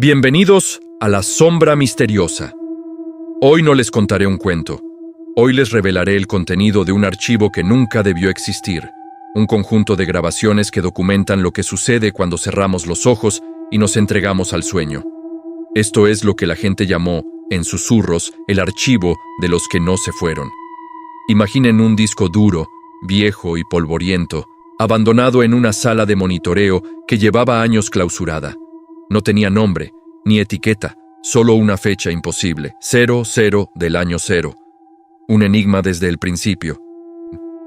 Bienvenidos a La Sombra Misteriosa. Hoy no les contaré un cuento. Hoy les revelaré el contenido de un archivo que nunca debió existir. Un conjunto de grabaciones que documentan lo que sucede cuando cerramos los ojos y nos entregamos al sueño. Esto es lo que la gente llamó, en susurros, el archivo de los que no se fueron. Imaginen un disco duro, viejo y polvoriento, abandonado en una sala de monitoreo que llevaba años clausurada. No tenía nombre, ni etiqueta, solo una fecha imposible, 00 del año 0. Un enigma desde el principio.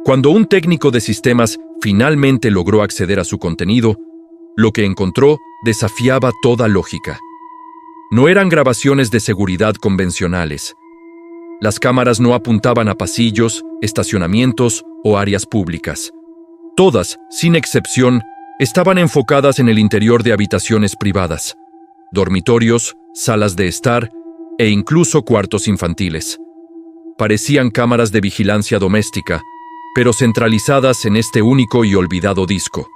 Cuando un técnico de sistemas finalmente logró acceder a su contenido, lo que encontró desafiaba toda lógica. No eran grabaciones de seguridad convencionales. Las cámaras no apuntaban a pasillos, estacionamientos o áreas públicas. Todas, sin excepción, estaban enfocadas en el interior de habitaciones privadas, dormitorios, salas de estar e incluso cuartos infantiles. Parecían cámaras de vigilancia doméstica, pero centralizadas en este único y olvidado disco.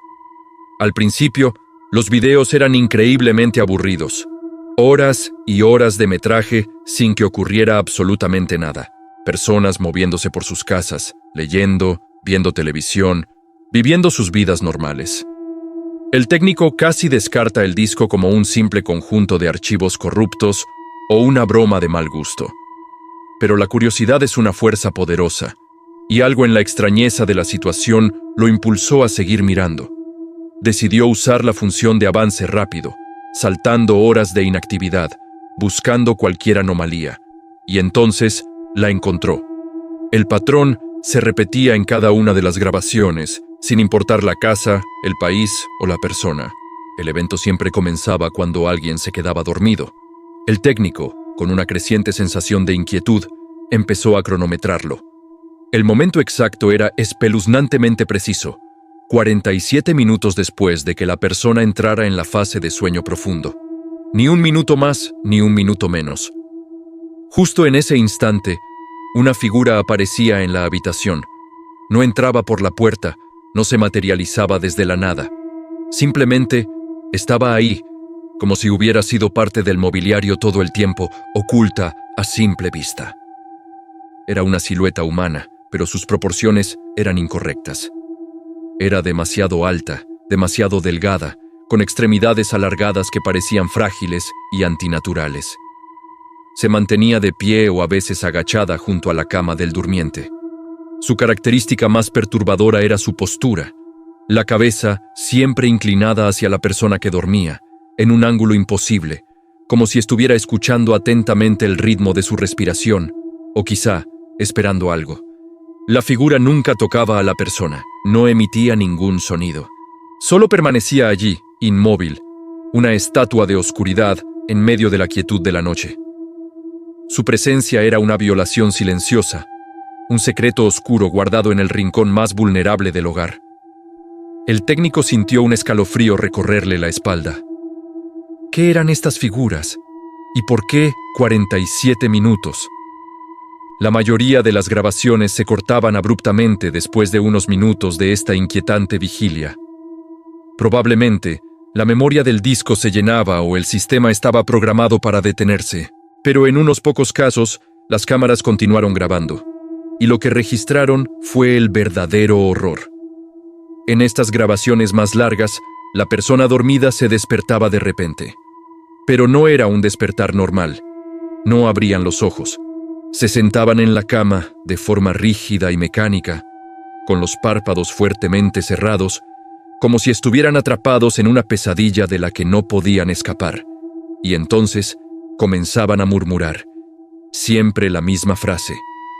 Al principio, los videos eran increíblemente aburridos. Horas y horas de metraje sin que ocurriera absolutamente nada. Personas moviéndose por sus casas, leyendo, viendo televisión, viviendo sus vidas normales. El técnico casi descarta el disco como un simple conjunto de archivos corruptos o una broma de mal gusto. Pero la curiosidad es una fuerza poderosa, y algo en la extrañeza de la situación lo impulsó a seguir mirando. Decidió usar la función de avance rápido, saltando horas de inactividad, buscando cualquier anomalía, y entonces la encontró. El patrón se repetía en cada una de las grabaciones, sin importar la casa, el país o la persona. El evento siempre comenzaba cuando alguien se quedaba dormido. El técnico, con una creciente sensación de inquietud, empezó a cronometrarlo. El momento exacto era espeluznantemente preciso, 47 minutos después de que la persona entrara en la fase de sueño profundo. Ni un minuto más, ni un minuto menos. Justo en ese instante, una figura aparecía en la habitación. No entraba por la puerta, no se materializaba desde la nada. Simplemente estaba ahí, como si hubiera sido parte del mobiliario todo el tiempo, oculta a simple vista. Era una silueta humana, pero sus proporciones eran incorrectas. Era demasiado alta, demasiado delgada, con extremidades alargadas que parecían frágiles y antinaturales. Se mantenía de pie o a veces agachada junto a la cama del durmiente. Su característica más perturbadora era su postura, la cabeza siempre inclinada hacia la persona que dormía, en un ángulo imposible, como si estuviera escuchando atentamente el ritmo de su respiración, o quizá esperando algo. La figura nunca tocaba a la persona, no emitía ningún sonido. Solo permanecía allí, inmóvil, una estatua de oscuridad en medio de la quietud de la noche. Su presencia era una violación silenciosa, un secreto oscuro guardado en el rincón más vulnerable del hogar. El técnico sintió un escalofrío recorrerle la espalda. ¿Qué eran estas figuras? ¿Y por qué 47 minutos? La mayoría de las grabaciones se cortaban abruptamente después de unos minutos de esta inquietante vigilia. Probablemente, la memoria del disco se llenaba o el sistema estaba programado para detenerse, pero en unos pocos casos, las cámaras continuaron grabando. Y lo que registraron fue el verdadero horror. En estas grabaciones más largas, la persona dormida se despertaba de repente. Pero no era un despertar normal. No abrían los ojos. Se sentaban en la cama de forma rígida y mecánica, con los párpados fuertemente cerrados, como si estuvieran atrapados en una pesadilla de la que no podían escapar. Y entonces comenzaban a murmurar, siempre la misma frase,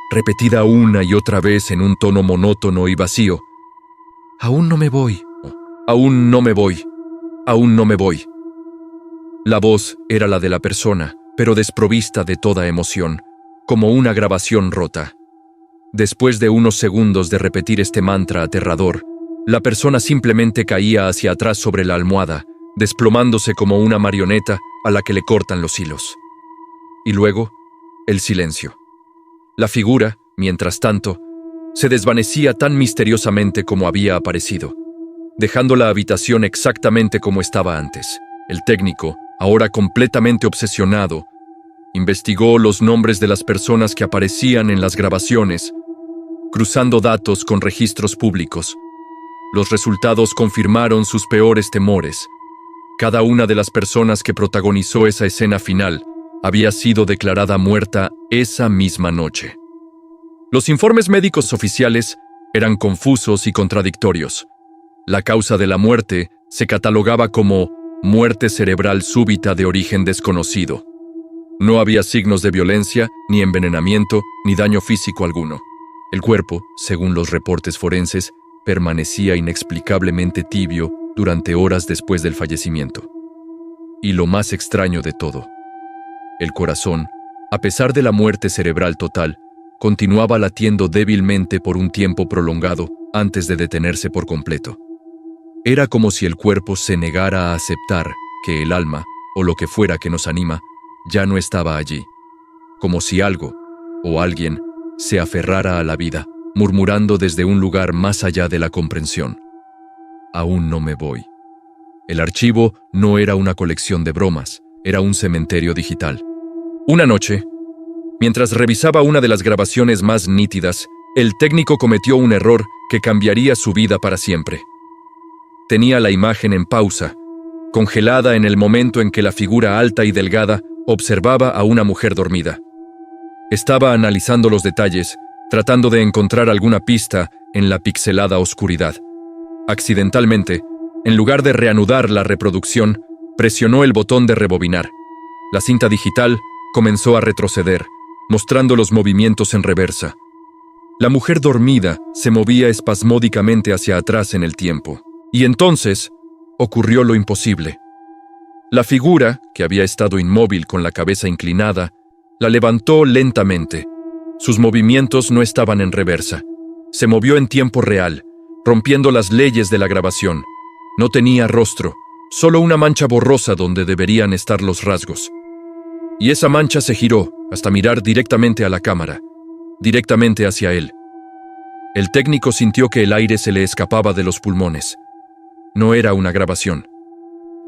repetida una y otra vez en un tono monótono y vacío. Aún no me voy, aún no me voy, aún no me voy. La voz era la de la persona, pero desprovista de toda emoción, como una grabación rota. Después de unos segundos de repetir este mantra aterrador, la persona simplemente caía hacia atrás sobre la almohada, desplomándose como una marioneta a la que le cortan los hilos. Y luego, el silencio. La figura, mientras tanto, se desvanecía tan misteriosamente como había aparecido, dejando la habitación exactamente como estaba antes. El técnico, ahora completamente obsesionado, investigó los nombres de las personas que aparecían en las grabaciones, cruzando datos con registros públicos. Los resultados confirmaron sus peores temores. Cada una de las personas que protagonizó esa escena final había sido declarada muerta esa misma noche. Los informes médicos oficiales eran confusos y contradictorios. La causa de la muerte se catalogaba como muerte cerebral súbita de origen desconocido. No había signos de violencia, ni envenenamiento, ni daño físico alguno. El cuerpo, según los reportes forenses, permanecía inexplicablemente tibio durante horas después del fallecimiento. Y lo más extraño de todo, el corazón, a pesar de la muerte cerebral total, continuaba latiendo débilmente por un tiempo prolongado antes de detenerse por completo. Era como si el cuerpo se negara a aceptar que el alma, o lo que fuera que nos anima, ya no estaba allí. Como si algo, o alguien, se aferrara a la vida, murmurando desde un lugar más allá de la comprensión. Aún no me voy. El archivo no era una colección de bromas, era un cementerio digital. Una noche, mientras revisaba una de las grabaciones más nítidas, el técnico cometió un error que cambiaría su vida para siempre. Tenía la imagen en pausa, congelada en el momento en que la figura alta y delgada observaba a una mujer dormida. Estaba analizando los detalles, tratando de encontrar alguna pista en la pixelada oscuridad. Accidentalmente, en lugar de reanudar la reproducción, presionó el botón de rebobinar. La cinta digital comenzó a retroceder, mostrando los movimientos en reversa. La mujer dormida se movía espasmódicamente hacia atrás en el tiempo. Y entonces ocurrió lo imposible. La figura, que había estado inmóvil con la cabeza inclinada, la levantó lentamente. Sus movimientos no estaban en reversa. Se movió en tiempo real, rompiendo las leyes de la grabación. No tenía rostro, solo una mancha borrosa donde deberían estar los rasgos. Y esa mancha se giró hasta mirar directamente a la cámara, directamente hacia él. El técnico sintió que el aire se le escapaba de los pulmones. No era una grabación.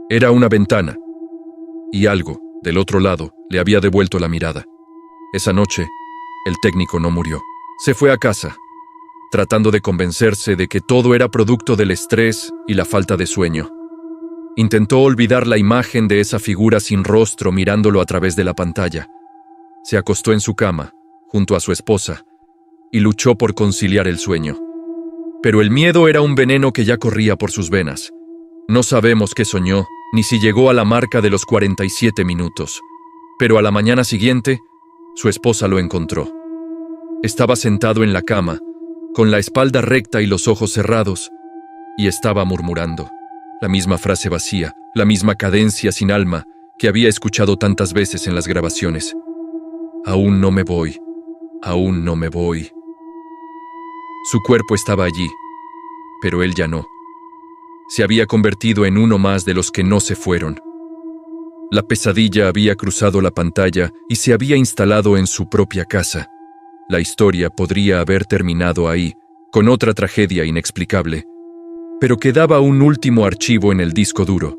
Era una ventana. Y algo, del otro lado, le había devuelto la mirada. Esa noche, el técnico no murió. Se fue a casa, tratando de convencerse de que todo era producto del estrés y la falta de sueño. Intentó olvidar la imagen de esa figura sin rostro mirándolo a través de la pantalla. Se acostó en su cama, junto a su esposa, y luchó por conciliar el sueño. Pero el miedo era un veneno que ya corría por sus venas. No sabemos qué soñó, ni si llegó a la marca de los 47 minutos. Pero a la mañana siguiente, su esposa lo encontró. Estaba sentado en la cama, con la espalda recta y los ojos cerrados, y estaba murmurando. La misma frase vacía, la misma cadencia sin alma que había escuchado tantas veces en las grabaciones. Aún no me voy, aún no me voy. Su cuerpo estaba allí, pero él ya no. Se había convertido en uno más de los que no se fueron. La pesadilla había cruzado la pantalla y se había instalado en su propia casa. La historia podría haber terminado ahí, con otra tragedia inexplicable. Pero quedaba un último archivo en el disco duro.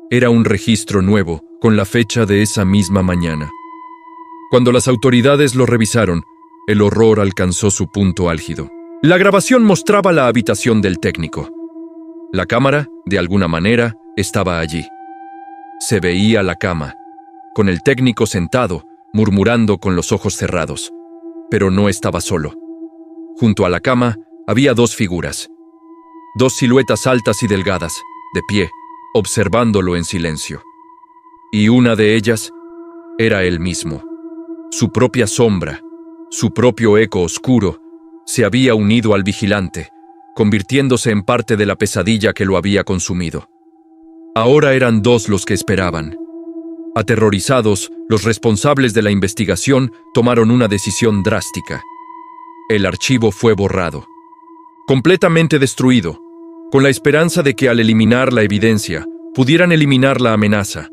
Era un registro nuevo, con la fecha de esa misma mañana. Cuando las autoridades lo revisaron, el horror alcanzó su punto álgido. La grabación mostraba la habitación del técnico. La cámara, de alguna manera, estaba allí. Se veía la cama, con el técnico sentado, murmurando con los ojos cerrados. Pero no estaba solo. Junto a la cama había dos figuras. Dos siluetas altas y delgadas, de pie, observándolo en silencio. Y una de ellas era él mismo. Su propia sombra, su propio eco oscuro, se había unido al vigilante, convirtiéndose en parte de la pesadilla que lo había consumido. Ahora eran dos los que esperaban. Aterrorizados, los responsables de la investigación tomaron una decisión drástica. El archivo fue borrado, completamente destruido, con la esperanza de que al eliminar la evidencia, pudieran eliminar la amenaza.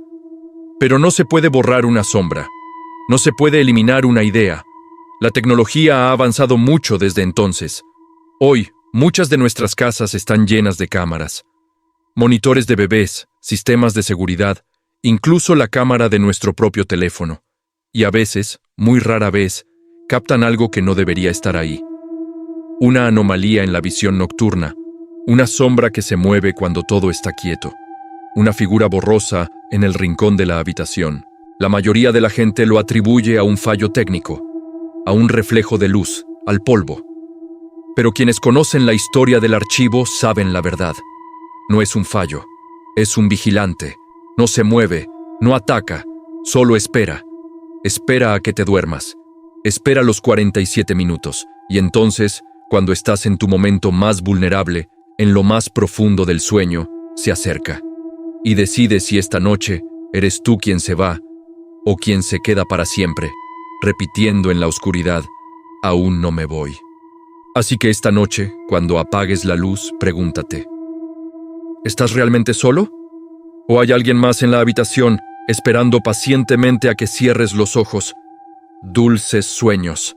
Pero no se puede borrar una sombra, no se puede eliminar una idea. La tecnología ha avanzado mucho desde entonces. Hoy, muchas de nuestras casas están llenas de cámaras, monitores de bebés, sistemas de seguridad incluso la cámara de nuestro propio teléfono, y a veces, muy rara vez, captan algo que no debería estar ahí. Una anomalía en la visión nocturna, una sombra que se mueve cuando todo está quieto, una figura borrosa en el rincón de la habitación. La mayoría de la gente lo atribuye a un fallo técnico, a un reflejo de luz, al polvo. Pero quienes conocen la historia del archivo saben la verdad. No es un fallo, es un vigilante. No se mueve, no ataca, solo espera. Espera a que te duermas. Espera los 47 minutos, y entonces, cuando estás en tu momento más vulnerable, en lo más profundo del sueño, se acerca. Y decide si esta noche eres tú quien se va o quien se queda para siempre, repitiendo en la oscuridad, aún no me voy. Así que esta noche, cuando apagues la luz, pregúntate, ¿estás realmente solo? ¿O hay alguien más en la habitación esperando pacientemente a que cierres los ojos? Dulces sueños.